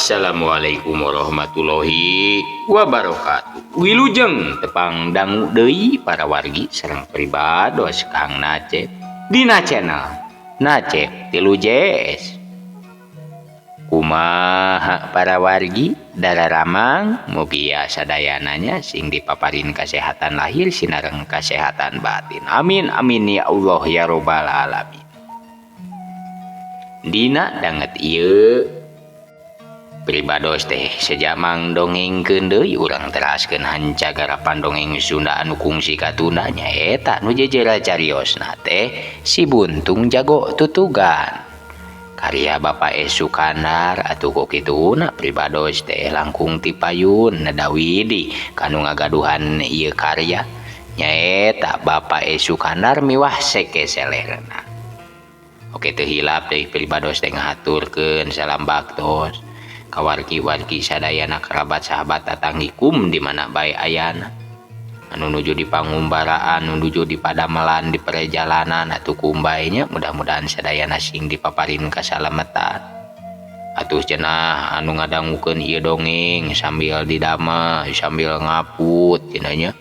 Assalamualaikum warahmatullahi wabarakatuh. Wilujeng tepang dangu deui para wargi sareng pribados Kang Nacep dina channel Nacep Tilu JS. Kumaha para wargi dararamang mugi sadayananya sing dipaparin kesehatan lahir sinareng kesehatan batin. Amin amin ya Allah ya robbal alamin. Dina danget ieu pribados teh sejamang dongengkeun deui urang teraskeun hancagarapan dongeng Sunda anu kungsi katunda nyaeta nu jejera cariosna teh Si Buntung Jago Tutugan karya Bapak S. Sukandar atuh ku kituna pribados teh langkung ti payun nadawidi kanu ngagaduhan ieu karya nyaeta Bapak S. Sukandar miwah Seke Selerna. Oke teu hilap deui pribados teh ngahaturkeun salam baktos kawargi-wargi sadayana kerabat sahabat tatanggikum di mana bae ayana anu nuju di pangumbaraan anu nuju di padamelan di perjalanan atuh kumbaynya mudah-mudahan sadayana sing dipaparin kasalametan atuh cenah anu ngadangukeun ieu dongeng sambil didamel sambil ngaput cenah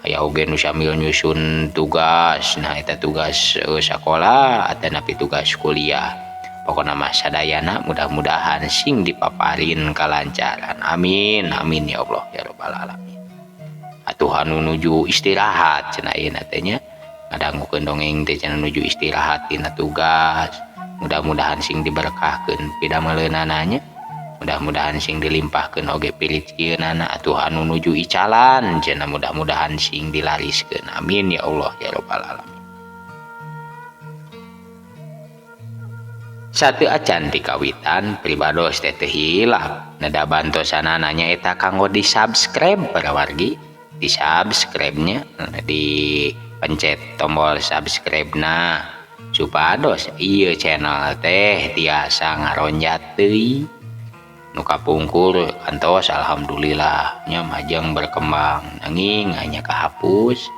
aya oge nu sambil nyusun tugas nah eta tugas sakola atawa napi tugas kuliah. Pokokna mah sadayana mudah-mudahan sing dipaparin kalancaran. Amin amin ya Allah ya robbal alamin. Atuh anu nuju istirahat cenah ayeuna teh nya ngadangukeun dongeng teh cenah nuju istirahat tina tugas. Mudah-mudahan sing diberkahkeun pidameleunana nya. Mudah-mudahan sing dilimpahkeun oge pirizieunana atuh anu nuju icalan cenah mudah-mudahan sing dilariskeun. Amin ya Allah ya robbal alamin. Satu acan di kawitan pribados teh hilap nada bantosanana nyaeta kanggo di subscribe para wargi di subscribe nya di pencet tombol subscribe na supados ieu channel teh tiasa ngaronjat deui nu kapungkur kantos alhamdulillah nya majeng berkembang nanging hanya kahapus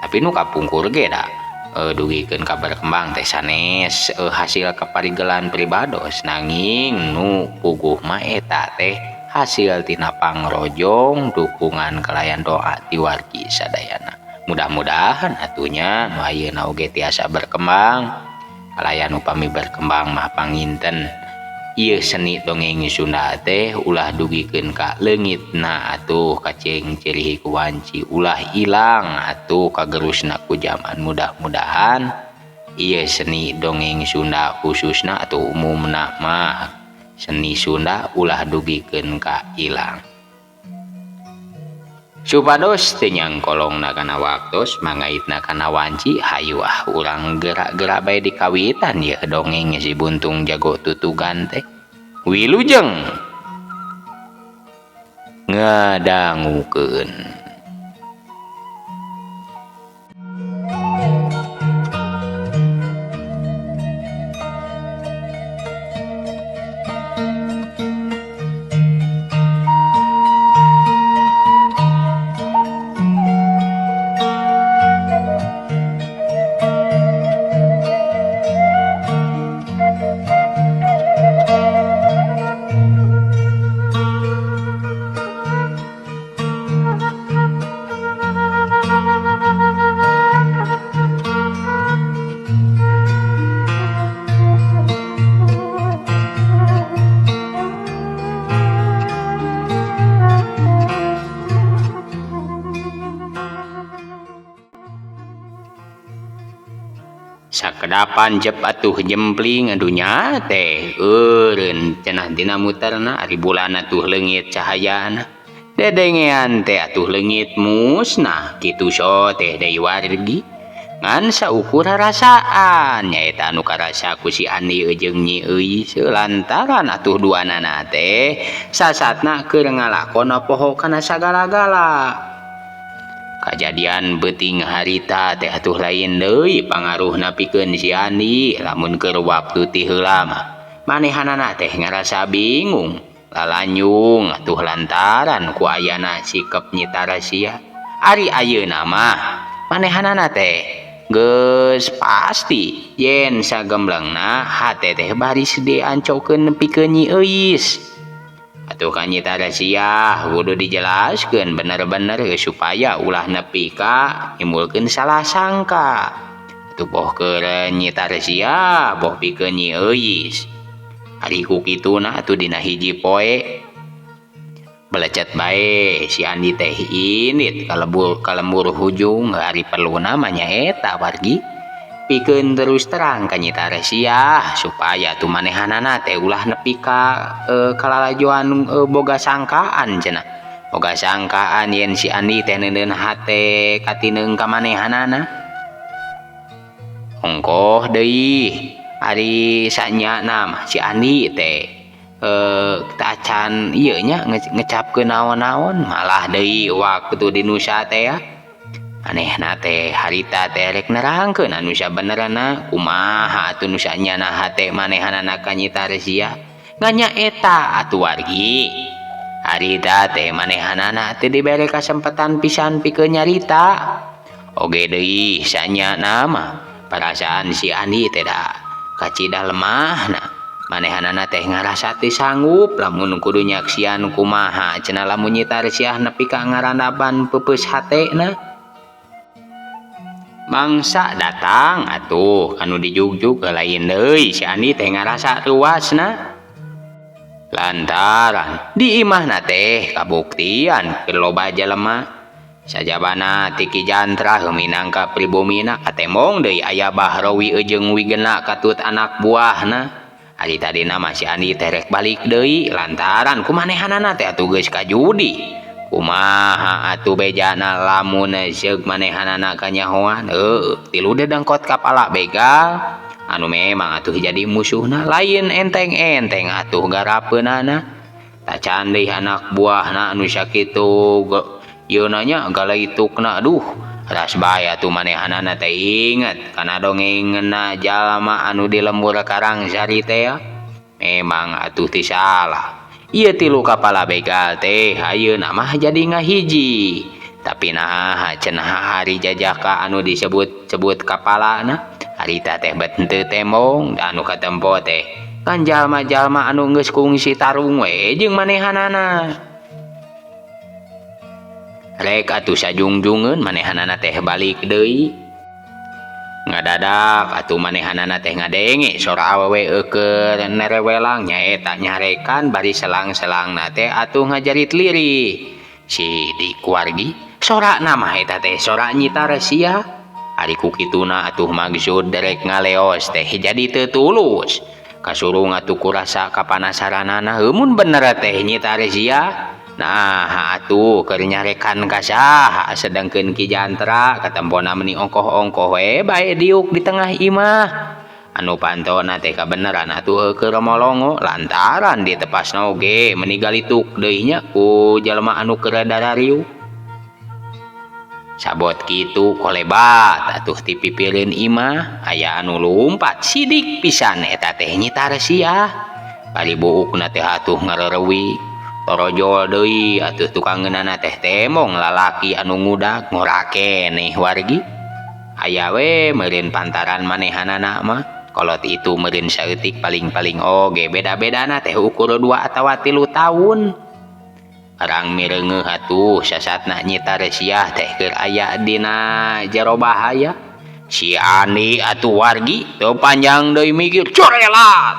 tapi nu kapungkur ge da dugikeun ka berkembang teh sanes hasil kaparigelan pribados nanging nu puguh mah eta teh hasil tina pangrojong dukungan kalayan doa ti wargi sadayana. Mudah-mudahan atunya nu ayeuna oge tiasa berkembang kalayan upami berkembang mah panginten ieu seni dongeng Sunda teh ulah dugikeun ka leungitna atuh kaceng cirihi ku wanci ulah ilang atuh kagerusna ku zaman. Mudah-mudahan ieu seni dongeng Sunda khususna atau umumna mah seni Sunda ulah dugikeun ka ilang. Supados teu nyangkolongna kana waktos mangaitna kana wanci hayu urang gerak-gerak bae di kawitan ya dongeng Si Buntung Jago Tutugan teh wilujeng ngadangukeun. Sakedapan jep atuh jempling adunya teh eureun cenah dina muterna ari bulan atuh leungit cahayana dedengean teh atuh leungit musnah kitu so teh deui wargi ngan saukur rasaan nyaeta anu karasa ku si Andi jeung Nyi Euis lantaran atuh duanana teh sasatna keur ngalakon poho kana sagala-gala. Kajadian beuting harita teh atuh lain deui pangaruhna pikeun si Andi lamun keur waktu ti heula mah manehanana teh ngarasa bingung lalanyung atuh lantaran ku ayana sikep Nyi Tarasia. Ari ayeuna mah manehanana teh geus pasti yen sagemblengna hate teh bari sede ancokeun pikeun Nyi Euis. atuh ka nyita Sia kudu dijelaskeun bener-bener supaya ulah nepi ka nimbulkeun salah sangka. Atuh boh keur nyita Sia boh pikeun Nyi Euis. Ari ku kituna atuh dina hiji poe belecet bae si Andi teh init kalembur hujung hari perlu namanya eta wargi pikeun terus terang ka nyita Sia supaya tu manehanana teh ulah nepi ka kalalajoan boga sangkaan cenah boga sangkaan yen si Andi teh neuneun hate katineung ka manehanana. Ongkoh deui ari sanyana mah si Andi teh tacan ieu nya ngecapkeun naon-naon malah deui waktu di nusa teh ya manehna teh harita teh rek nerangkeun anu sabenerna kumaha atuh nu sanyana hate manehanana ka nyita Sia nganya eta atuh wargi harita teh manehanana teh dibere kasempatan pisan pikeun nyarita oge deui sanyana mah perasaan si Andi teh da kacida lemahna manehanana teh ngarasa teu sanggup lamun kudu nyaksian kumaha cenah lamun nyita Sia nepi ka ngarandaban peupeus hatena. Mangsa datang atuh anu dijugjug lain deui si Andi teh ngarasa ruasna lantaran di imahna teh kabuktian keur loba jelema sajabana ti Ki Jantra minangka pribumina katemong deui aya Bahrowi jeung Wigena katut anak buahna. Ari tadina mah si Andi teh rek balik deui lantaran kumanehanana teh atuh geus ka judi. Kumaha atuh bejana lamun seug manehanana ka nyahoan tilu dedengkot kapala begal anu memang atuh jadi musuhna lain enteng-enteng atuh garapeunana. Tacan deui anak buahna anu sakitu yeuna nya galaitukna aduh ras bae atuh manehanana teh inget kana dongengeunna jalma anu di lembur Karangsari teh memang atuh ti salah ieu tilu kapala begal teh ayeuna mah jadi ngahiji tapi nah cenah hari jajaka anu disebut kapalana harita teh bet henteu temong da anu katempo teh kan jalma-jalma anu geus kungsi tarung we jeung manehanana rek atuh sajungjungeun manehanana teh balik deui ngadadak atuh manehanana teh ngadenge sora awewe keur nerewelang nyaeta nyarekan bari selang-selangna teh atuh ngajarit lirih sidik wargi sora mah eta teh sora nyita Sia. Ari ku kituna atuh maksud derek ngaleos teh jadi teu tulus kasurung atuh kurasa kapanasaranana mun bener teh nyita Sia. Nah atuh keur nyarekan ka saha sedengkeun Ki Jantra katempona meni ongkoh-ongkoh we bae diuk di tengah imah anu pantona teh kabeneran atuh keur molongo lantaran ditepasna oge meni galituk deui nya ku jalma anu keur darariu sabot kitu kolebat atuh ti pipireun imah aya anu lumpat sidik pisan eta teh nyita Sia. Bari buukna teh atuh ngareureui torojol deui atuh tukangeunana teh temong lalaki anu ngudag ngora keneh wargi aya we meureun pantaran manehanana mah kolot itu meureun saeutik paling-paling oge beda-bedana teh ukur 2 atawa 3 taun arang mireungeuh atuh sasatna nyita Sia teh keur aya dina jero bahaya si Andi atuh wargi teu panjang deui mikir corelat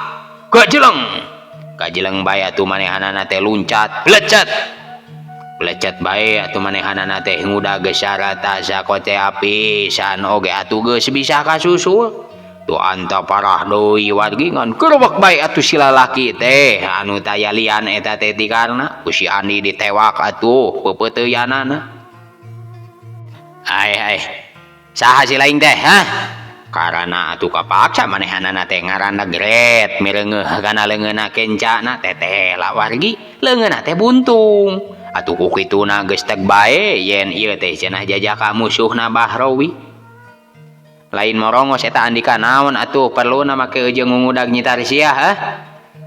kajeleng bae atuh manehanana teh luncat belecet bae atuh manehanana teh ngudag gesarata sakotea pisan oge atuh geus bisa kasusul tu anta parah deui wargi ngan kerebek bae atuh si lalaki teh anu taya lian eta teh tikarna ku si Andi ditewak atuh pepeuteuyanana. Ai saha si laing teh karana atuh kapaksa manehanana teh ngaranna gret mireungeuh kana leungeunna kencana teteh lah wargi leungeunna teh buntung atuh ku kituna geus teg bae yen ieu teh cenah jajaka musuhna Bahrowi lain morongos eta Andika naon atuh perluna make ejeung ngudag nyita Sia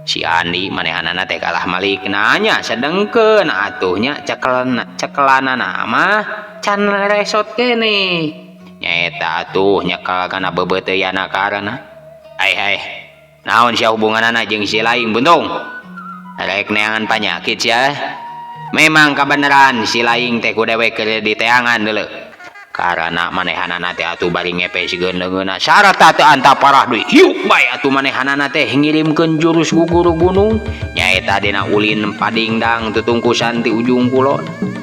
si Andi manehanana teh kalah malik nanya sedengkeun atuh nya cekelanana mah can resot keneh nyaeta atuh nyekel kana bebeuteuyanna karana ai naon sia hubunganana jeung si laing buntung Rek neangan penyakit ya. Memang kebenaran si laing teh ku dewek keur diteangan deuleu. Karena manehanana teh atuh bari ngepeskeun leungeunna syarat teh anta parah deui. Hiuk bae atuh manehanana teh ngirimkeun jurus guguru gunung nyaeta dina ulin padingdang tutungkusan ti ujung kulon.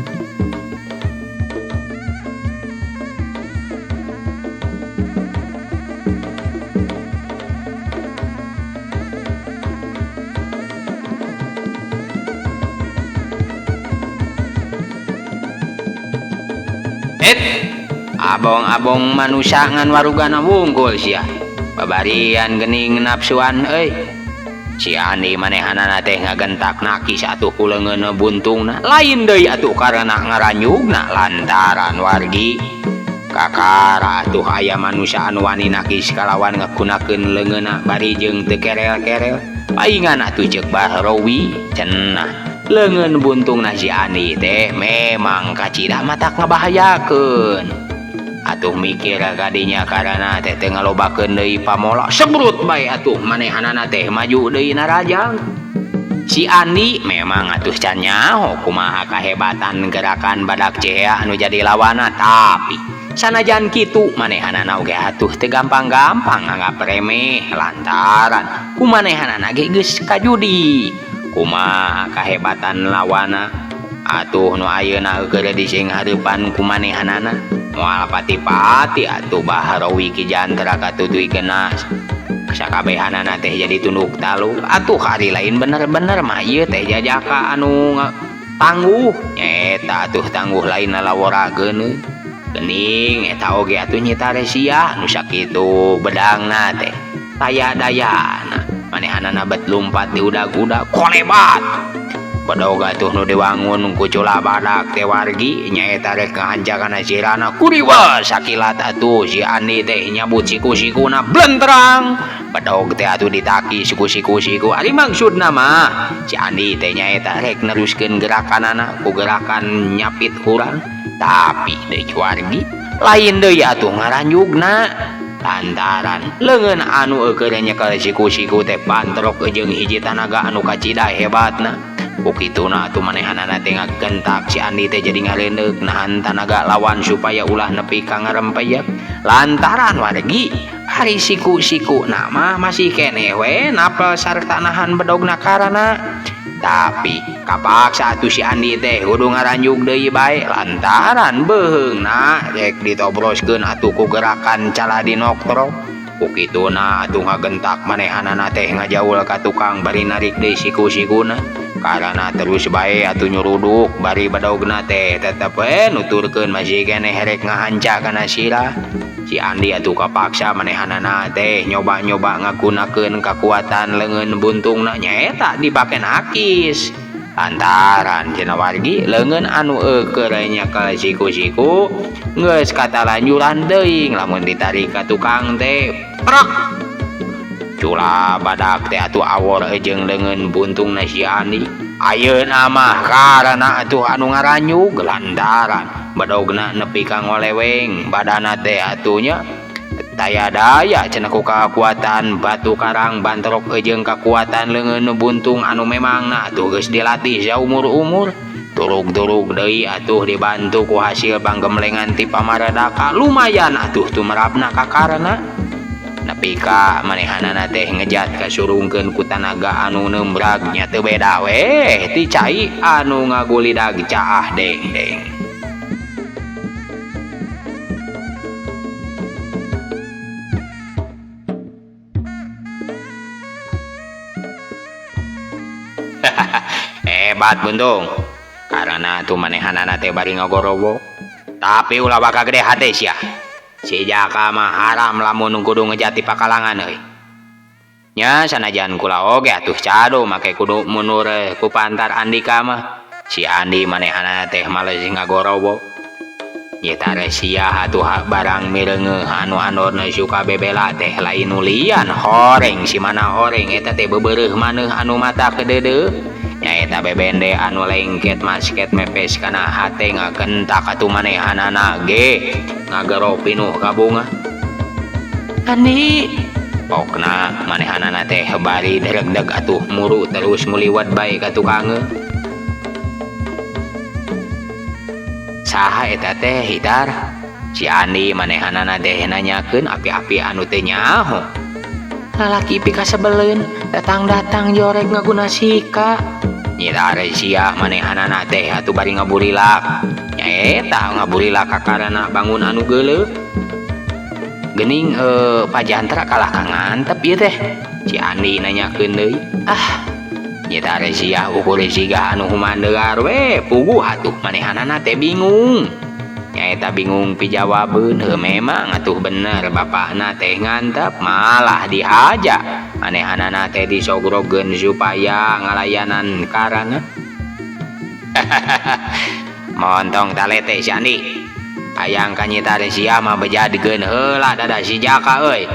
Abong-abong manusia ngan warugana wungkul sia. Babarian geuning napsuan euy. Si Andi manehanana teh ngagentak nakis atuh ku leungeunna buntungna. Lain deui atuh karana ngaranyugna lantaran wargi. Kakara atuh aya manusia anu wani nakis kalawan ngagunakeun leungeunna bari jeung teu kerel-kerel. Paingan atuh ceuk Bahrowi cenah. Leungeun buntungna si Andi teh memang kacida matak ngabahayakeun. Atuh mikir kadinya karena teh teu ngalobakeun deui pamola sebrut bae atuh manehanana teh maju deui narajang. Si Andi memang atuh can nyaho kumaha kahebatan gerakan badak cehea anu jadi lawana, tapi sanajan kitu manehanana oge atuh teu gampang-gampang nganggap remeh lantaran kumanehanana ge geus kajudi. Kumaha kahebatan lawana atuh nu ayeuna keur dising hareupan kumanehanana moal pati-pati atuh Bahrowi ki jantra katutuy genas sakabehanana teh jadi tunduk taluk. Atuh hari lain bener-bener mah ieu teh jajaka anu tangguh nyaeta atuh tangguh lain laworageun geuning eta oge atuh nyita resia nu sakitu bedangna teh taya dayana manehanana bet lumpat di udag-udag kolebat. Padoga tuh nu diwangun ku cula badak teh wargi nyaeta rek ngahancakan sirana kuriwa sakilat atuh si Andi teh nyabut siku-sikuna blenterang. Padog teh atuh ditaki siku-siku ari maksudna mah si Andi teh nyaeta rek neruskeun gerakanana ku gerakan nyapit urang, tapi deui wargi lain deui atuh ngaranjugna lantaran leungeun anu eukeur nyekel siku-siku teh pantrok jeung hiji tanaga anu kacida hebatna. Kukituna atuh manehanana teh ngagentak si Andi teh jadi ngaleundeuk nahan tanaga lawan supaya ulah nepi ka ngarempeyek lantaran wargi hari siku-siku mah masih keneh we napel sarta nahan bedogna karana. Tapi kapaksa atuh si Andi teh kudu ngaranjuk deui bae lantaran beheungna rek ditobroskeun atuh ku gerakan caladi noktro. Kukituna atuh ngagentak manehanana teh ngajaul ka tukang bari narik deui siku-sikuna. Karena terus bae atuh nyuruduk bari badogna teh tetep nuturkeun masih keneh rek ngahanca kana sirah. Si Andi atuh kapaksa manehanana teh nyoba-nyoba ngagunakeun kakuatan leungeun buntungna nyaeta dipake nakis. Lantaran cenah wargi leungeun anu eukeur nyekel siku-siku geus katalanjuran deui lamun ditarik ka tukang teh prak. Cula badak teh atuh awor jeung leungeun buntungna si Andi. Ayeuna mah karana atuh anu ngaranyug lantaran badogna nepi ka ngoleweng badana teh atuhnya taya daya cenah ku kakuatan batu karang bantrok jeung kakuatan leungeun buntung anu memangna atuh geus dilatih saumur-umur. Turug-turug deui atuh dibantu ku hasil panggemlengan ti pamaredaka lumayan atuh tumrapna ka karana. Nepi ka manehanana teh ngejat kasurungkeun ku tanaga anu nembrag nya teu beda we ti cai anu ngagulidag caah deng-deng. Hebat buntung karena tuh manehanana teh bari ngagorowo tapi ulah bakal gede hate sia. Si Jaka mah haram lamun kudu ngejati pakalangan euy. Nya sanajan kula oge atuh cado make kudu mundur ku pantar Andika mah. Si Andi manehanana teh males ngagorowo. Nyeta resia atuh barang mireungeuh anu andorna suka bebela teh lain nulian horeng si mana horeng eta teh beubeureuh maneuh anu mata kedeudeu. Nyaeta bebende anu lengket masket mepes kana hate ngagentak atuh manehanana ge ngagero pinuh ka bunga. Andi Pokna manehanana teh bari deregdeg atuh muru terus muliwat bae ka tukang. Saha eta teh Hitar? Si Andi manehanana teh nanyakeun api-api anu teu nyaho. Lalaki pika sebeleun datang-datang jorek ngaguna sika. Nyidar sia manehanana teh atuh bari ngaburilak. Nyaeta ngaburilak kakarana bangun anu geuleuh. Gening pajantra kalah kangantep ieu teh. Si Andi nanyakeun deui. Nyata sia ukur siga anu humandeuar we puguh atuh manehanana teh bingung. Nyaeta bingung pijawabeun heuh memang atuh bener bapakna teh ngantep malah dihaja. Manehanana teh disogrogeun supaya ngalayanan karana. Montong talete si Andi. Hayang ka nyita sia mah bejadkeun heula dada si Jaka euy.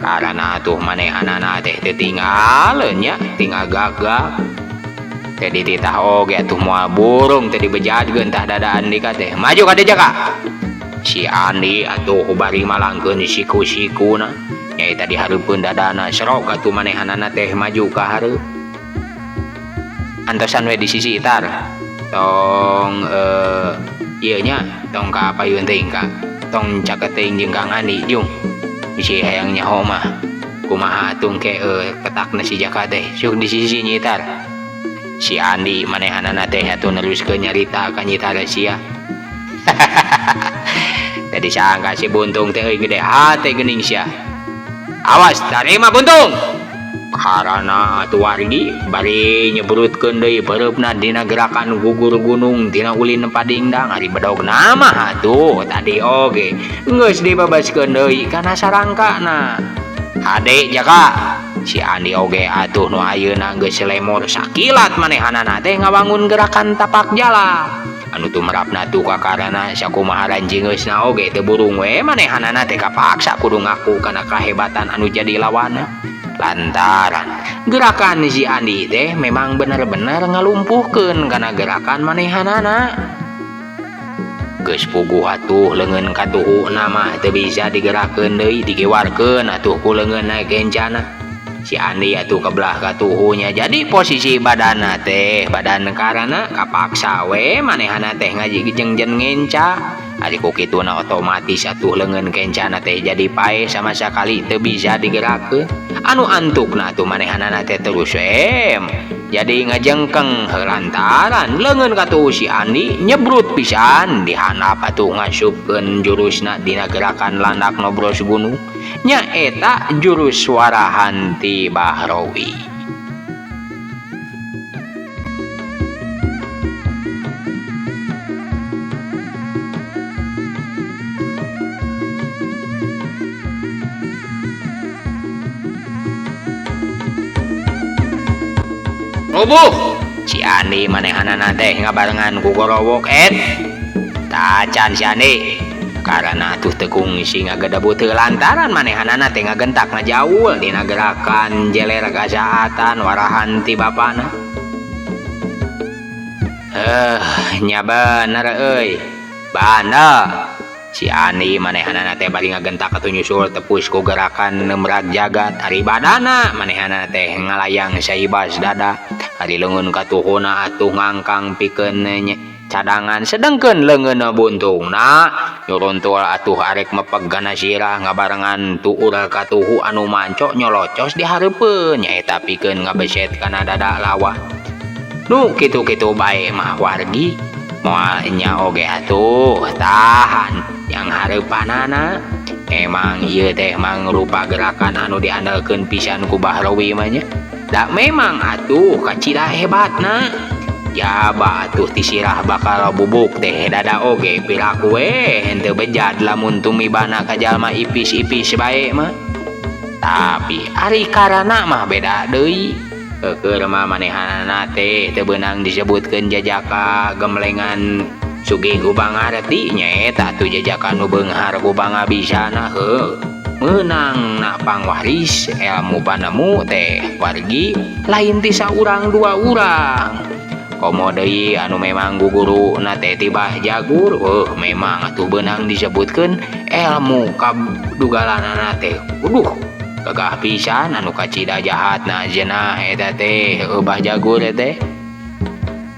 Karena atuh manehanana teh teu tinggaleuan nya tinggal gagap. Teh dititah oge atuh moal burung teh dibejadkeun tah dadaan dika teh. Maju ka Jaka. Si Andi atuh bari malangkeun siku-sikuna. Nyaeta dihareupeun dadana serok atuh manehanana teh maju ka hareup. Antosan we di sisi Itar. Tong ieu nya tong ka payun teuing ka. Tong caketing jeung Kang Andi jung. Si hayang nyaho mah kumaha atung ke ketakna si Jaka teh syuk di sisi nyitar. Si Andi manehanana teh atuh neruskeun nyarita ka nyitar sia. Tadi sangka si Buntung teh gede hate geuning sia. Awas tarima Buntung. Karana atuh wargi bari nyebrutkeun deui bereupna dina gerakan gugur gunung tina ulin padingdang ari bedogna mah atuh tadi oge geus dibebaskeun deui kana sarangkana. Hade Jaka. Si Andi oge atuh nu ayeuna geus lemor sakilat manehanana teh ngabangun gerakan tapak jala. Anu tumrapna tuh kakarana sakumaha ranjingeusna oge teu burung we manehanana teh kapaksa kudu ngaku kana kahebatan anu jadi lawanna. Lantaran gerakan si Andi teh memang bener-bener ngalumpuhkeun kana gerakan manehanana. Geus puguh atuh leungeun katuhuna mah teu bisa digerakkeun deui digewarkeun atuh ku leungeunna kencana. Si Andi atuh kebelah katuhunya jadi posisi badanna teh badan karana kapaksa we manehana teh ngajigjeung ngenca. Ari ku kituna otomatis atuh leungeun kencana teh jadi pae sama sakali teu bisa digerakkeun. Anu antukna atuh manehanana teh terus jadi ngajengkeng lantaran leungeun katuh si Andi nyebrut pisan dihandap atuh ngasupkeun jurusna dina gerakan landak nobros gunung. Nya eta jurus Swarahanti Bahrawi. Rubuh si Andi manehanana teh ngabarengan ku gorowok tacan si Andi karena atuh tekung si ngagedebut lantaran manehanana teh ngagentak ngajaul dina gerakan jeler gasaatan Warahanti bapana. Nya bener euy banda si Andi manehanana teh bari ngagentak atuh nyusul tepus ku gerakan nemrat jagat ari badana manehanana teh ngalayang saibas dada ari leungeun katuhuna atuh ngangkang pikeun cadangan sedengkeun leungeunna buntungna nyuruntul atuh arek mepeg gana sirah ngabarengan tuur katuhu anu manco nyolocos di hareupeun nyaeta pikeun ngabeset kana dada lawan. Nu kitu-kitu bae mah wargi moal nya oge atuh tahan yang hareupanana. Emang ieu teh mangrupa gerakan anu diandalkeun pisan ku Bahrawi mah nya. Da memang atuh kacida hebatna. Jaba atuh ti sirah bakal bubuk teh dada oge pilaku henteu bejad lamun tumibana ka jalma ipis-ipis bae mah. Tapi ari karana mah beda deui. Keur mah manehanana teh teu beunang disebutkeun jajaka gemlengan sugih gubang arti nyaeta atuh jajaka nu beunghar gubang abisana heuh. Menang na pangwaris ilmu panemu teh wargi lain ti saurang dua urang. Komo deui anu memang guguru na teh tibah jagur memang atuh beunang disebutkeun ilmu kadugalanana teh gagah pisan anu kacida jahatna cenah eta teh ubah jagur teh.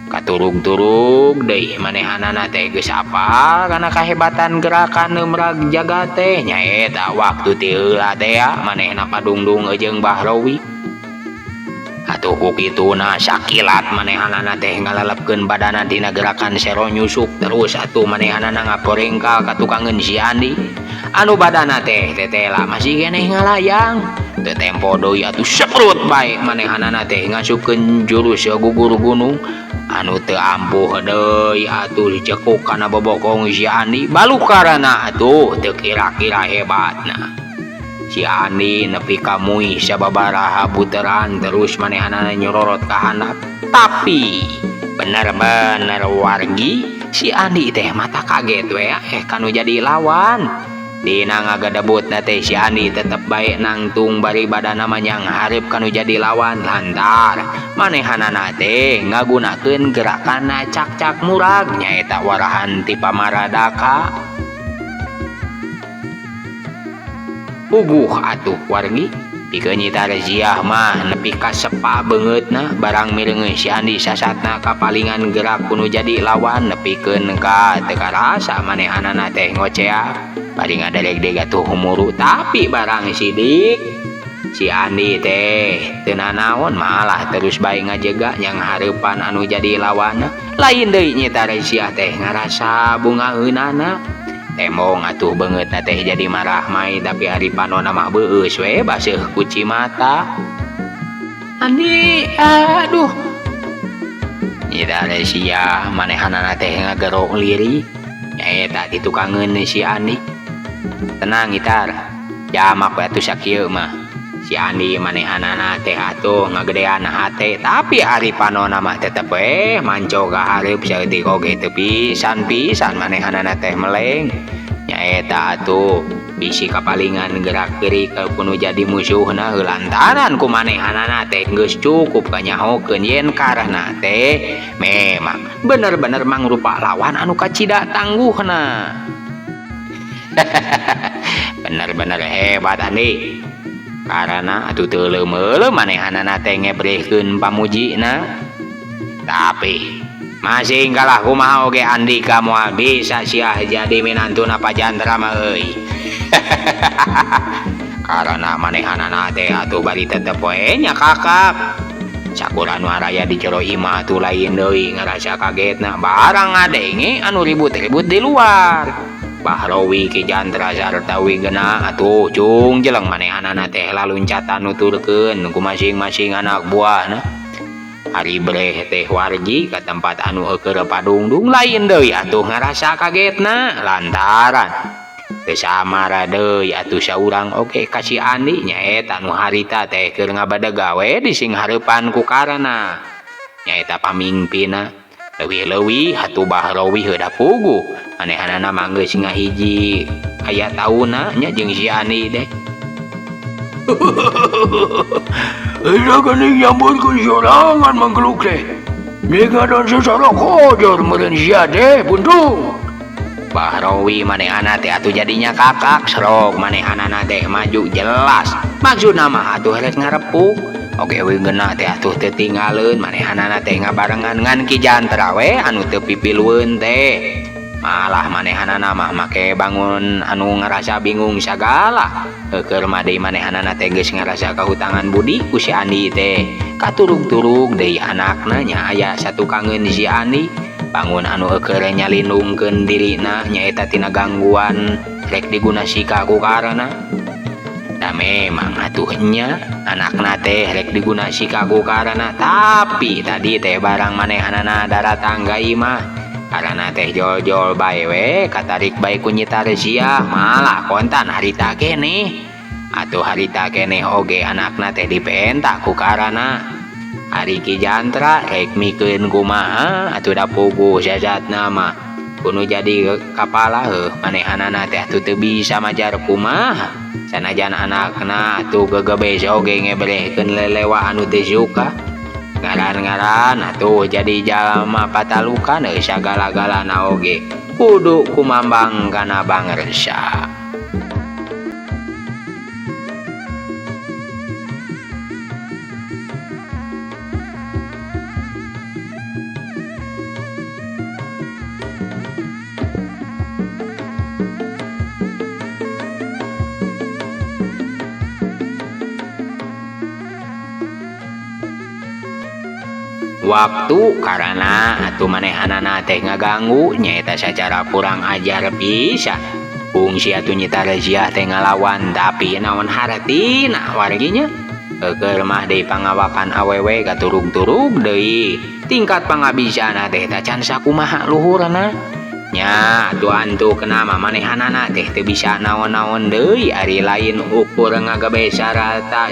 Katurug-turug deui manehanana teh geus apal kana kahebatan gerakan neumrag jagat teh nyaeta waktu ti heula teh manehna padungdung jeung Bahrowi. Atuh ku kituna sakilat manehanana teh ngalalepkeun badana dina gerakan sero nyusuk terus atuh manehanana ngaporengkal ka tukangeun si Andi anu badana teh tetela masih keneh ngalayang. Teu tempo deui atuh seprut bae manehanana teh ngasupkeun jurus gugur gunung anu teu ampuh deui atuh dicekuk kana bobokong si Andi balukarana atuh teu kira-kira hebatna. Si Andi nepi ka muih sababaraha puteran terus manehanana nyororot ka handap. Tapi bener-bener wargi si Andi teh mata kaget we kanu jadi lawan. Dina ngagadebutna teh si Andi tetep bae nangtung bari badana manyang hareup kanu jadi lawan lantar manehanana teh ngagunakeun gerakan cak-cak murag nyaeta warahan ti pamaradaka. Puguh atuh wargi pikeun nyita Reziah mah nepi ka sepa beungeutna barang mireungeun si Andi sasatna kapalingan gerak kudu jadi lawan nepikeun ka teu karasa manehanana teh ngoceak bari ngadereg-deg atuh humuru. Tapi barang sidik si Andi teh teu nanaon malah terus bae ngajega yang hareupan anu jadi lawanna. Lain deui nyita Reziah teh ngarasa bungaeunana. Temong atuh beungeutna teh jadi marah mai tapi ari panonna mah beueus we baseuh ku cimata. Andi aduh. Nyita Reziah manehanana teh ngagerok liri nyaeta ditukangeun si Andi. Tenang Gitar, jamak we atuh sakieu mah. Si Andi manehanana teh atuh ngagedean hate tapi ari panonna mah tetep we manco ka hareup saeutik oge teu pisan-pisan manehanana teh meleng. Nyaeta atuh bisi kapalingan gerak geurik kudu jadi musuhna lantaran ku manehanana teh geus cukup kanyahokeun yen karena teh memang bener-bener mangrupa lawan anu kacida tangguhna. Bener-bener hebat Andi. Karena atuh teu leumeuleuh manehanana teh ngebrehkeun pamujina. Tapi masing kalah kumaha oge Andika moal bisa siah jadi minantuna Pajandra mah euy. Karena manehanana teh atuh bari tetep we nya kakak. Sakurang nu araya di jero imah tuh lain deui ngarasa kagetna barang ngadenge anu ribut-ribut di luar. Bahrowi Ki Jandra sarta Wigena atuh cung jeleng manehanana teh laluncatan nuturkeun ku masing-masing anak buahna. Ari breh teh wargi ka tempat anu keur padungdung lain deui atuh ngarasa kagetna lantaran teu samara deui atuh saurang oge ka si Andi nyaeta nu harita teh keur ngabadeg gawe di sing hareupan ku karana nyaeta pamimpinna. Leuwih-leuwih atuh Bahrowi heuda puguh manehanana mah geus ngahiji aya taunna nya jeung si Andi teh. Eta geuning nyambutkeun sorangan manggeluk teh. Mega dan sesara kojor meureun sia teh buntung. Bahrowi manehana teh atuh jadinya kakak serog manehanana teh maju jelas. Maksudna mah atuh rek ngarepuk. Oge Wigena teh atuh teu tinggalin manehanana teh ngabarengan ngan Ki Jantra we anu teu pipilueun teh. Malah manehanana mah make bangun anu ngarasa bingung sagala. Keur mah deui manehanana teh geus ngarasa kahutangan budi ku si Andi teh. Katurug-turug deui anakna nya aya satukangeun si Andi. Bangun anu keur nyalindungkeun dirina nyaeta tina gangguan rek digunasika ku karana. Da memang atuhnya anakna teh rek digunasika ku karana tapi tadi teh barang manehanana darat tangga imah. Karena teh jol-jol bae we katarik bae ku nyita Reziah malah kontan harita keneh. Atuh harita keneh oge anakna teh dipenta ku karana. Ari Ki Jantra rek mikeun kumaha atuh da puguh sasatna mah. Kudu jadi kapala heuh manehanana teh atuh teu bisa majar kumaha. Sanajan anakna atuh gegebes oge ngebrehkeun lelewa anu teu suka. Ngaran-ngaran atuh jadi jalma patalukan sagala-galana oge kudu kumambang kana bangresa. waktu karena atuh manehanana teh ngaganggu nyaeta secara kurang ajar pisan. Fungsi atuh nyita Reziah teh ngalawan tapi naon hartina warginya. Keur mah deui pangawakan awewe katurug-turug deui. Tingkat pangabisana teh ta can sakumaha luhurna. Nya atuh antu kenama manehanana teh teu bisa naon-naon deui ari lain ukur ngagabe sarata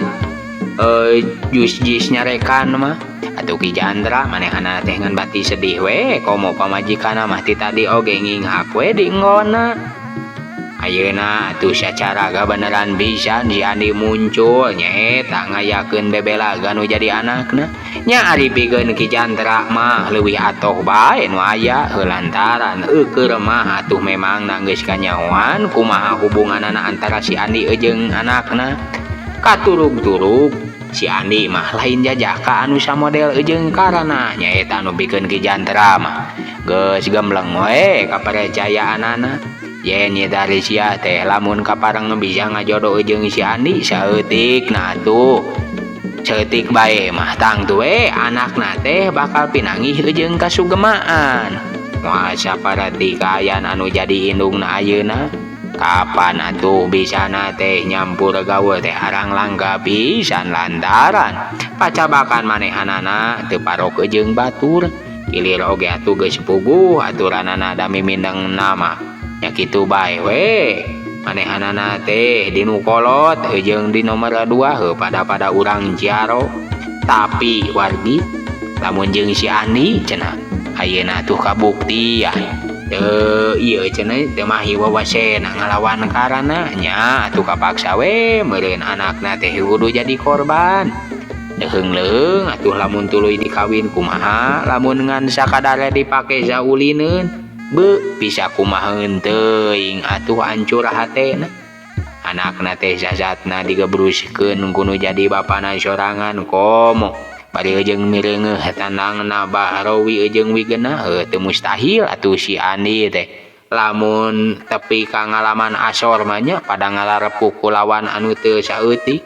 jus nyarekan mah. Atuh Ki Jandra manehanana teh ngan bati sedih we komo pamajikanna mah ti tadi oge nginghak we di nggona. Ayeuna atuh sacara beneran bisa si Andi muncul nyaeta ngayakeun bebelaga nu jadi anakna. Nya ari pikeun Ki Jandra mah leuwih atoh bae nu aya lantaran keur mah atuh memang geus kanyahoan kumaha hubunganna antara si Andi jeung anakna. Katurug-turug si Andi mah lain jajaka anu samodel jeung karana nyaeta nu pikeun Ki Jandra mah geus gembleng we kapercayaanana. Yen nyata Reziah teh lamun kapareng bisa ngajodoh jeung si Andi saeutik nah atuh saeutik bae mah tang tuh anakna teh bakal pinangih jeung kasugemaan. Moal saparati kaayaan anu jadi indungna ayeuna kapan atuh bisana teh nyampur gaul teh arang langga pisan lantaran pacabakan manehanana teu parok jeung batur. Ilir oge atuh geus puguh aturanana da mimindeng nama ya kitu bae we manehanana teh dinu kolot jeung di nomor 2 pada urang Jaro. Tapi wargi lamun jeung si Andi cenah ayeuna tuh kabuktian ieu cenah teu mah hiwawasena ngalawan karana nya atuh kapaksa we meureun anakna teh kudu jadi korban. Deheung-leung atuh lamun tuluy dikawin kumaha lamun ngan sakadar dipake saulineun bisa kumaheun teuing atuh hancur hatena. Anakna teh sasatna digebruskeun kudu jadi bapana sorangan komo bari jeung mireungeuh tandangna Bahrowi jeung Wigena teu mustahil atuh si Andi teh lamun tepi ka ngalaman asor mah nya pada ngalarepuk ku lawan anu teu saeutik.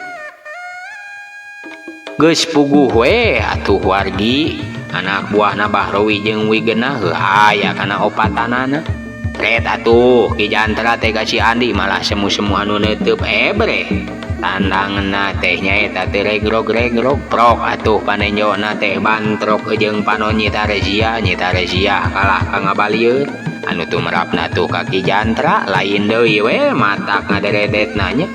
Geus puguh we atuh wargi anak buahna Bahrowi jeung Wigena aya kana opatanana. Ret atuh Ki Jandra teh ka si Andi malah semu-semu anu neuteub ebre. Tandangna teh nyaeta teu regrog-regrog prok atuh panenjona teh bantrok jeung panon nyita Reziah kalah ka ngabalieun. Anu tumrapna tuh ka Ki Jandra lain deui we matak ngaderedetna nya.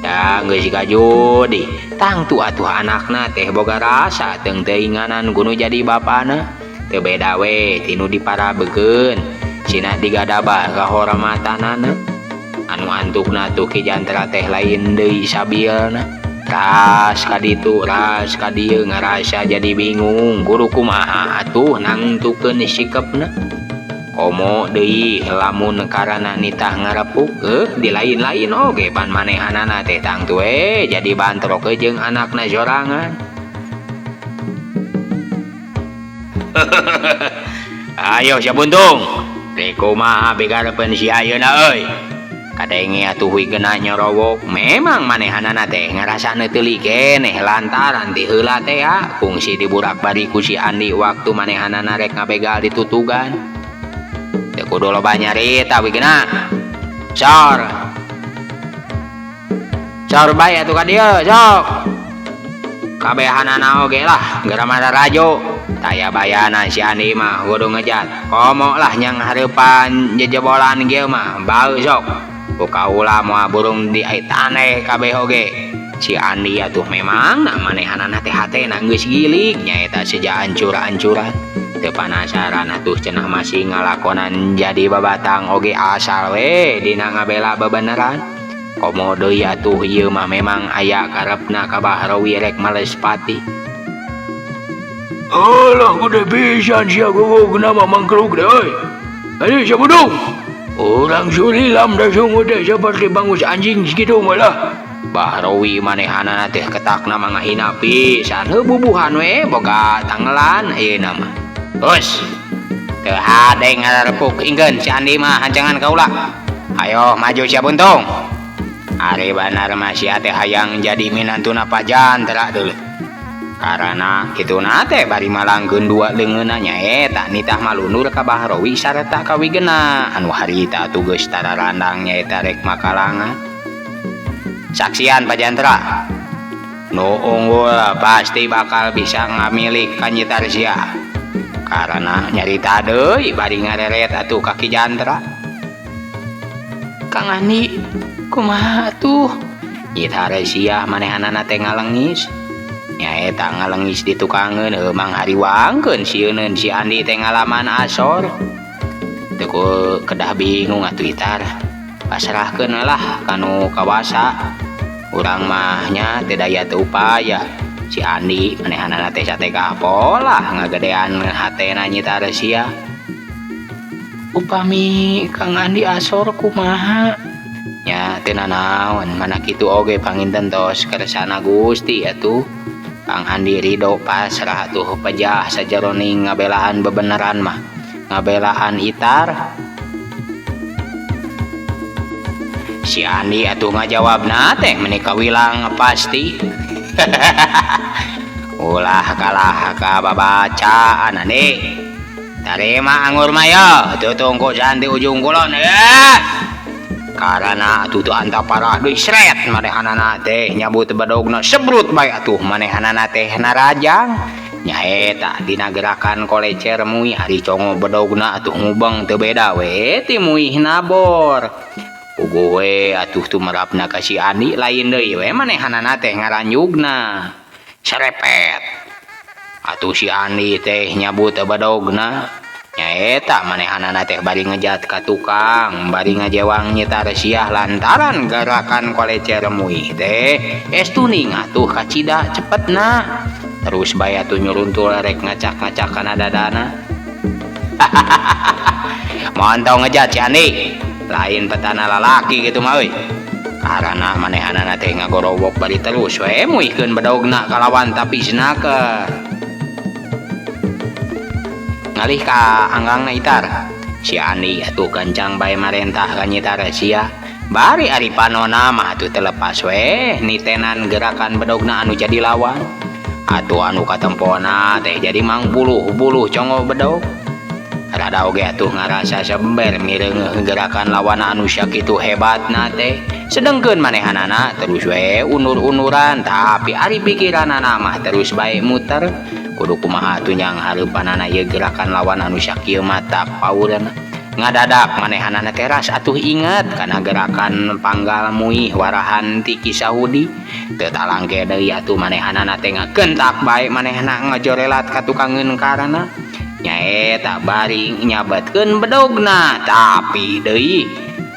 Da geus kajudi tang tu atuh anakna teh boga rasa teung teuinganan kudu jadi bapana. Teu beda we tinu diparabekeun cina digadabah kahormatanana. Anu antukna tuh Ki Jandra teh lain deui sabielna ras kaditu ras kadieu ngarasa jadi bingung kudu kumaha atuh nangtukeun sikepna. Komo deui lamun karana nitah ngarepuk di lain-lain oge pan manehanana teh tang tu jadi bantrok jeung anakna sorangan. Ayo sia buntung teh kumaha bigarepeun si ayeuna euy. Kadenge atuh Wigena nyorowok memang manehanana teh ngarasana teu keneh lantaran ti heula teh fungsi diburak-bari ku si Andi waktu manehanana rek ngabegal ditutugan. Teu kudu loba nyarita Wigena. Sor bae atuh ka dieu sok. Kabehanana oge lah geramara rajo. Taya bayana si Andi mah kudu ngejat. Komo lah nyang hareupan jejebolan kieu mah baeu sok. Ku kaula moal burung di taneh kabeh oge. Si Andi atuh memang manehanana teh hatena geus gilig nyaeta seja ancur-ancuran. Teu panasaran atuh cenah masih ngalakonan jadi babatang oge asal we dina ngabela bebeneran. Komo deui atuh ieu mah memang aya karepna ka Bahrowi rek males pati. Alah kudu pisan sia gugugna mah mangkruk deh euy. Adi sia budung. Urang sulilam da sungut teh saperti bangus anjing kitu mah lah. Bahrowi manehanana teh ketakna mangahina pisan heububuhan we boga tanggelan ayeuna mah. Us, teu hade ngarepuk ingkeun si Andi mah hancengan kaula. Ayo maju sia buntung. Ari banar mah sia teh hayang jadi minantuna Pak Jandra deuleu. karena kitu nate bari malangkeun dua leungeunna eta nitah malunur ka Bahrowi sarta ka Wigena anu harita atuh geus tararandang nyaeta rek makalangan. Saksian Pajantra nu unggul pasti bakal bisa ngamilik ka Nyi Tarsia karena nyarita deui bari ngareret atuh ka Ki Jantra. Kang Andi kumaha atuh? Nyi Tarsia manehanana teh ngalengis. Nyaeta ngalengis di tukangeun emang hariwangkeun sieun si Andi teh ngalaman asor. Teu kedah bingung atuh Itar. Pasrahkeun lah kanu kawasa. Urang mah nya teu daya teu upaya. Si Andi manehanana teh satega pola ngagedean hatena Nyi Tarsia. Upami Kang Andi asor kumaha? Nya teu nanaon mana kitu oge panginten tos kersana Gusti atuh. Kang Andi ridho pasrah tuh pejah sajaroning ngabelaan bebeneran mah ngabelaan Itar. Si Andi atuh ngajawabna teh menika wilang pasti. Ulah kalah ka babacaan Andi. Tarima anggur maya tutungku santi ujung kulon ya. Karena atuh teu anta parah deui sret manehanana teh nyabut badogna sebrut bae atuh manehanana teh narajang nyaeta dina gerakan kolecer muih ari congo badogna atuh ngubeng teu beda we ti muih nabor puguh we atuh tumerapna ka si Andi lain deui we manehanana teh ngaranjugna serepet atuh si Andi teh nyabut badogna nyaeta manehanana teh bari ngejat ka tukang bari ngajewang Nyi Tarsia lantaran gerakan kolecer muih teh estuning atuh kacida cepetna terus bae atuh nyuruntul rek ngacak-ngacak kana dadana. Montong ngejat si Andi lain petana lalaki gitu mah euy karena manehanana teh ngagorowok bari terus we muihkeun badogna kalawan tapi snaker. Ngalih ka anggangna Itar si Andi atuh gancang bae marentah ka Nyi Tarsia bari ari panona mah atuh telepas we nitenan gerakan bedogna anu jadi lawan atuh anu katempona teh jadi mangpuluh-puluh congo bedog rada oge atuh ngarasa sember mireungeuh gerakan lawan anu sakitu hebatna teh sedengkeun manehanana terus we unur-unuran tapi ari pikiranana mah terus bae muter kudu kumaha atuh nyang hareupanana ieu gerakan lawan anu sakieu mata paureuna ngadadak manehanana teras atuh inget kana gerakan panggal muih warahan ti Ki Sahudi teu talangke deui atuh manehanana teh ngakentak bae manehna ngajorelat ka tukangeun karana nyaeta bari nyabetkeun bedogna tapi deui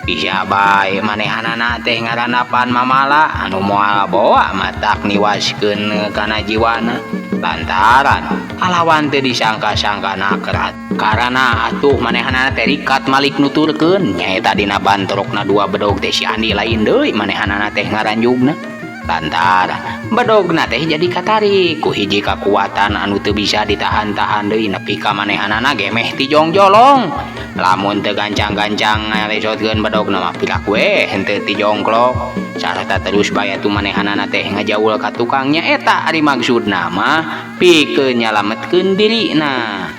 bisa bae manehanana teh ngaranapan mamala anu moal boa matak niwaskeun kana jiwana lantaran kalawan teu disangka-sangkana kerat karena atuh manehanana teh rikat malik nuturkeun nyaeta dina bantrokna dua bedog teh si Andi lain deui manehanana teh ngaranjugna lantaran bedogna teh jadi katarik ku hiji kakuatan anu teu bisa ditahan-tahan deui nepi ka manehanana ge meh ti jongjolong lamun teu gancang-gancang ngalesotkeun bedogna mah pilak we henteu ti jongklok sarta terus bae atuh manehanana teh ngajaul ka tukangnya eta ari maksudna mah pikeun nyalametkeun dirina.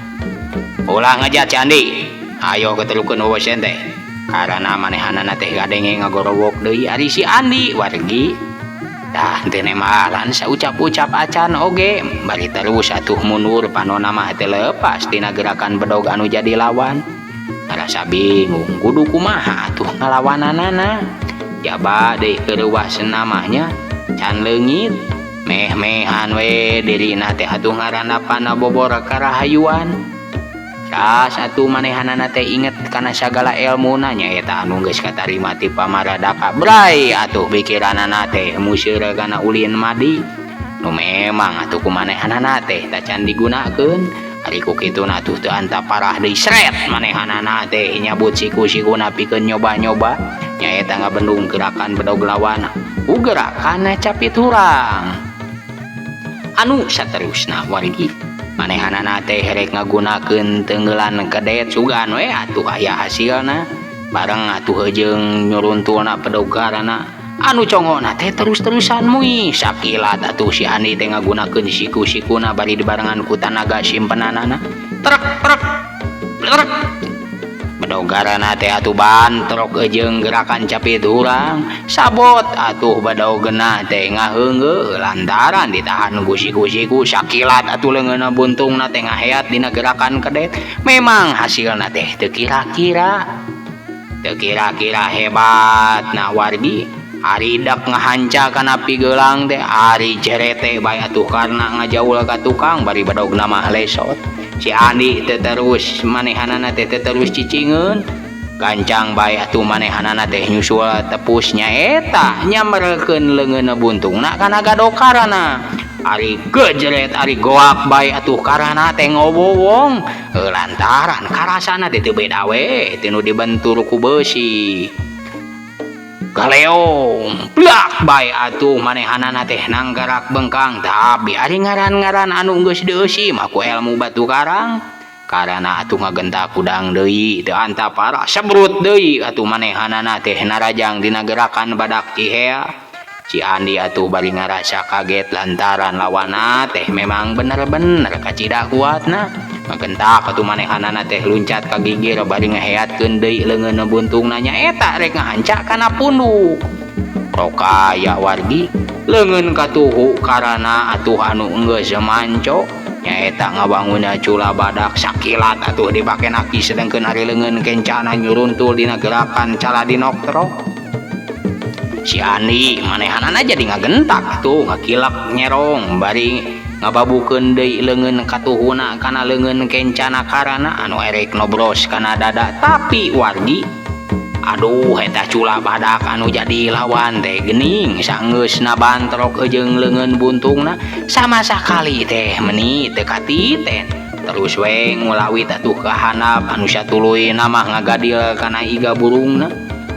Ulah ngajat si Andi ayo ketelukeun wewesen teh karena manehanana teh gadenge ngagorowok deui ari si Andi wargi tah teu nemalan saucap-ucap acan oge bari terus atuh mundur panonna mah teu lepas tina gerakan bedog anu jadi lawan ngarasa bingung kudu kumaha atuh ngalawananana jaba deui keurewaseun namanya can leungit meh-mehan we dirina teh atuh ngarandapan bobor karahayuan ras atuh manehanana teh inget kana sagala elmuna nyaeta anu geus katarima ti pamaradaka bray atuh pikiranana teh museur kana ulin madi nu memang atuh kumanehanana teh tacan digunakeun ari ku kituna atuh teu anta parah deui sret manehanana teh nyabut siku-sikuna pikeun nyoba-nyoba nyaeta ngabendung gerakan bedog lawan ku gerakan capit hurang anu saterusna wargi manehanana teh rek ngagunakeun tenggelan kedet sugan we atuh aya hasilna bareng atuh hejeung nyuruntulna pedogarana anu congona teh terus-terusan muih sakilat atuh si Andi teh ngagunakeun siku-sikuna bari dibarengan ku tanaga simpenanana trek trek trek badogarana teh atuh bantrok jeung gerakan capit urang sabot atuh badogena teh ngaheunggeuh lantaran ditahan ku siku-siku sakilat atuh leungeunna buntungna teh ngaheat dina gerakan kedet memang hasilna teh teu kira-kira hebat na wargi ari dak ngahanca kana pigelang teh ari jerete bae atuh karena ngajaul ka tukang bari badogna mah lesot si Andi teh terus manehanana teh terus cicingeun gancang bae atuh manehanana teh nyusul tepusnya eta nyamrekeun leungeunna buntungna kana gadokarana ari gejret ari goak bae atuh karana teh ngobowong lantaran karasana teh teu beda we teu nu dibentur ku beusi galeong plak bae atuh manehanana teh nanggarak bengkang tapi ari ngaran-ngaran anu geus deusi mah ku ilmu batu karang karana atuh ngagentak kudang deui teu antapara sebrut deui atuh manehanana teh narajang dina gerakan badak cihea si Andi atuh bari ngarasa kaget lantaran lawanna teh memang bener-bener kacida kuatna ngagentak atuh manehanana teh luncat ka gigir bari ngaheatkeun deui leungeunna buntungna nyaeta rek ngahanca kana punduk rokaya wargi leungeun katuhu karana atuh anu geus manco nyaeta ngabangunna cula badak sakilat atuh dibake naki sedengkeun ari leungeun kencana nyuruntul dina gerakan caladinoktrok si Andi manehanana jadi ngagentak tuh ngakilak nyerong bari ngababukeun deui leungeun katuhuna kana leungeun kencana karana anu erek nobros kana dada tapi wargi aduh eta cula badak anu jadi lawan teh geuning saeunggeusna bantrok jeung leungeun buntungna sama sakali teh meuni teu katiten terus we ngulawit atuh ka handap anu satuluyna mah ngagadil kana iga burungna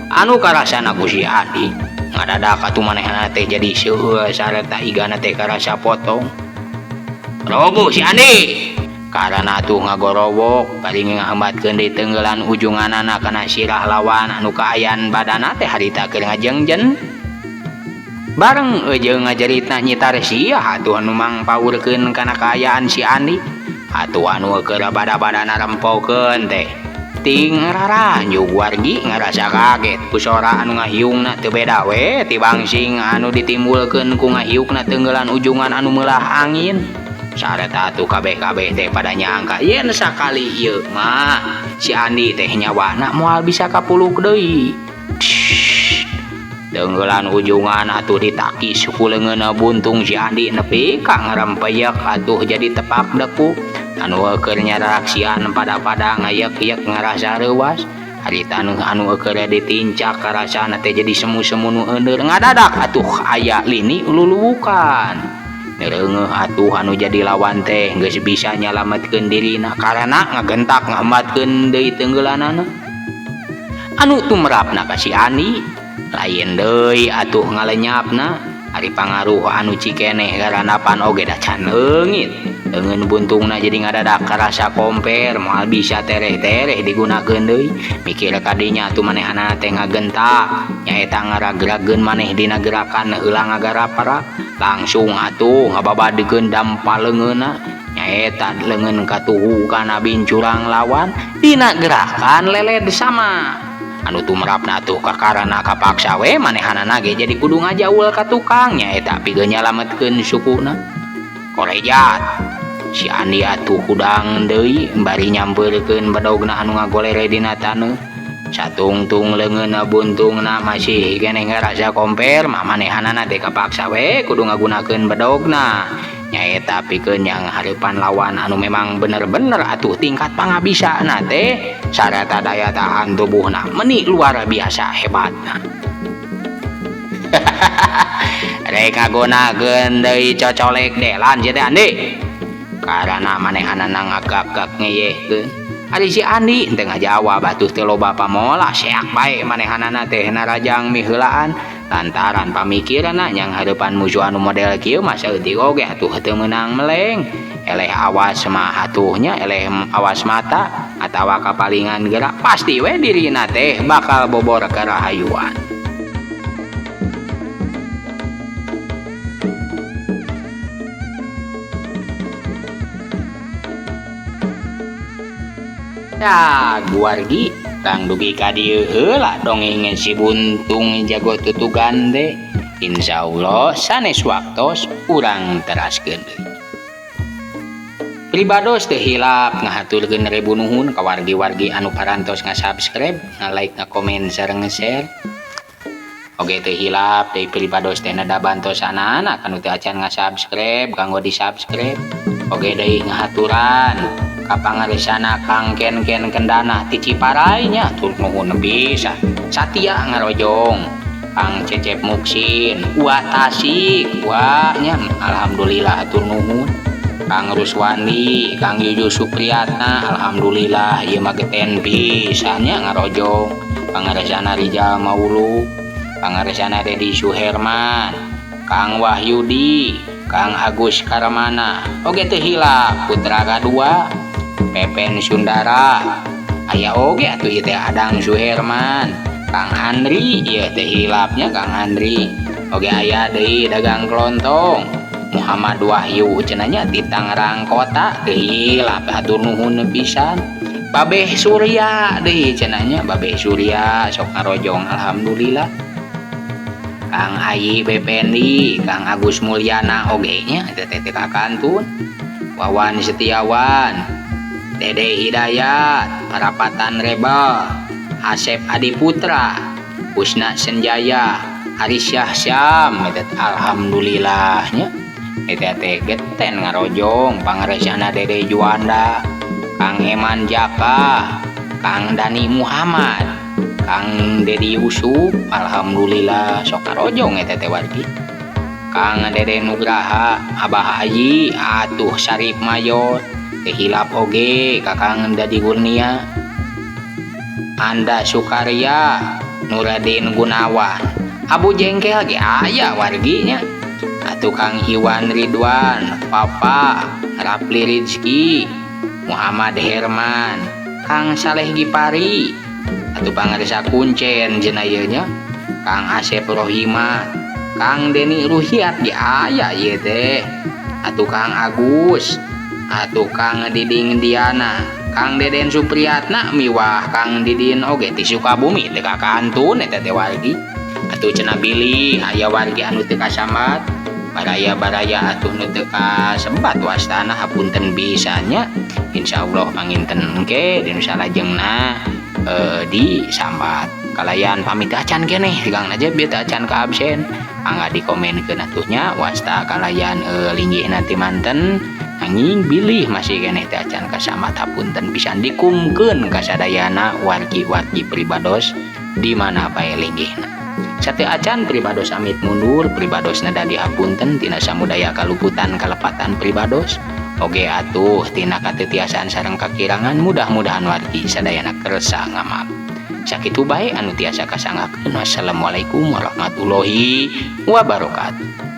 anu karasana ku si Andi ngadadak atuh manehna teh jadi seueur sareta igana teh karasa potong roboh si Andi karana atuh ngagorowok bari ngahambatkeun deui teunggelan ujunganana kana sirah lawan anu kaayaan badana teh harita keur ngajengjen bareng jeung ngajeritna nyitar sia atuh anu mangpaurkeun kana kaayaan si Andi atuh anu keur bada-badana rempokeun teh ting raranjug wargi ngarasa kaget ku sora anu ngahiungna teu beda we ti bangsing anu ditimbulkeun ku ngahiukna teunggelan ujungan anu meulah angin sareta atuh kabeh-kabeh teh pada nyangka yen sakali ieu mah si Andi teh nyawana moal bisa kapuluk deui teunggelan ujungan atuh ditakis ku leungeunna buntung si Andi nepi ka ngarempeyek atuh jadi tepak deku anu keur nyaraksian pada-pada ngayak-yak ngarasa reuwas harita anu keur ditincak karasana teh jadi semu-semu nu euneur ngadadak atuh aya lini luluwukan nereungeuh atuh anu jadi lawan teh geus bisa nyalametkeun dirina karana ngagentak ngahambatkeun deui teunggelanana anu tumrapna ka si Andi lain deui atuh ngalenyapna ari pangaruh anu cikeneh garanapan oge da can leungit leungeun buntungna jadi ngadadak karasa komper moal bisa tereh-tereh digunakeun deui mikir kadinya atuh manehna teh ngagentak nyaeta ngaragrageun maneh dina gerakan heula ngagarapara langsung atuh ngababadekeun dampa leungeunna nyaeta leungeun katuhu kana bincurang lawan dina gerakan leled sama anu tumrapna tuh kakarana kapaksa we manehanana ge jadi kudu ngajaul ka tukang nyaeta pikeun nyalametkeun sukuna korejat si Andi atuh kudang deui bari nyampeurkeun badogna anu ngagolere dina taneuh satungtung leungeunna buntungna masih keneh ngarasa komper mah manehanana teh kapaksa we kudu ngagunakeun badogna nyaeta pikeun yang hareupan lawan anu memang bener-bener atuh tingkat pangabisana teh sareta daya tahan tubuhna meuni luar biasa hebatna rek ngagunakeun deui cocolek delan si Andi karana manehanana ngagak-gak ngeyehkeun ari si Andi teu ngajawab atuh teu loba pamola seak bae manehanana teh narajang miheulaan lantaran pamikiranna yang hareupan musuh anu model kieu mah saeutik oge atuh teu meunang meleng eleh awas mah atuhnya eleh awas mata atawa kapalingan gerak pasti we dirina teh bakal bobor karahayuan Ya guargi kang dugi ka dieu heula dongeng si buntung jago tutugan teh. Insyaallah sanes waktos urang teraskeun deui. Pribados teh hilap ngahaturkeun rebu nuhun ka wargi-wargi anu parantos nga-subscribe, nga-like, nga-komen sareng nge-share. Oge teh hilap deui pribados teh nada bantosanana kanu teu acan nga-subscribe kanggo di-subscribe. Oge deui ngahaturan ka pangaresana Kang Ken-Ken Kendana ti Ciparai nya tur nuhun pisan. Satia ngarojong Kang Cecep Muksin, Wa Tasik, wa nya alhamdulillah atur nuhun. Kang Ruswandi, Kang Yuju Supriyatna, alhamdulillah ieu mah geten pisan nya ngarojong. Pangaresana Rijal Maulu, pangaresana Dedi Suherman, Kang Wahyudi, Kang Agus Karamana. Oge teu hilap putra kadua Pepen Sundara. Aya oge atuh ieu teh Adang Suherman, Kang Andri, ieu teh hilapnya Kang Andri. Oge aya deui dagang kelontong Muhammad Wahyu cenanya di Tangerang Kota teh hilap hatur nuhun pisan. Babeh Surya deui cenanya Babeh Surya sok ngarojong alhamdulillah. Kang Ayi Bependi, Kang Agus Mulyana oge nya teh kakantun. Wawan Setiawan, Dede Hidayat, Parapatan Rebel, Asep Adiputra, Husna Senjaya, Arisyah Syam, alhamdulillahnya. Eta teh geten ngarojong pangaresana Dede Juanda, Kang Eman Jaka, Kang Dani Muhammad, Kang Dedi Yusuf, alhamdulillah sok ngarojong eta teh wargi. Kang Dede Nugraha, Abah Haji, atuh Sarip Mayor, teh hilap oge Kakang Dadi Kurnia, Anda Sukarya, Nuradin Gunawan, Abu Jengkel ge aya warginya. Atuh Kang Iwan Ridwan, Papa, Rapli Rizki, Muhammad Herman, Kang Saleh Gipari, atuh pangaresa Kuncen cenah ieu nya, Kang Asep Rohima, Kang Deni Ruhiat ge aya ieu teh. Atuh Kang Agus, atuh Kang Diding Diana, Kang Deden Supriyatna miwah Kang Didin oge ti Sukabumi teh kakantun eta teh wargi. Atuh cenah bilih aya wargi anu teu kasambat, baraya-baraya atuh nu teu kasembat wastana hapunten bisanya. Insyaallah manginten engke dinu salajengna disambat. Kalayan pamit acan keneh Kang Najib bieu teu acan ka absen. Angga dikomenkeun atuhnya wasta kalayan linggihna ti manten anging bilih masih keneh teh acan kasambat hapunten pisan dikumkeun kasadayana wargi-wargi pribados di mana bae linggihna. Sateu acan pribados amit mundur, pribados nada dihapunten tina samudaya kaluputan kalepatan pribados. Oge atuh tina katetiasan sareng kakirangan mudah-mudahan wargi sadayana kersa ngamaaf. Sakitu bae anu tiasa kasanggakeun. Wassalamualaikum warahmatullahi wabarakatuh.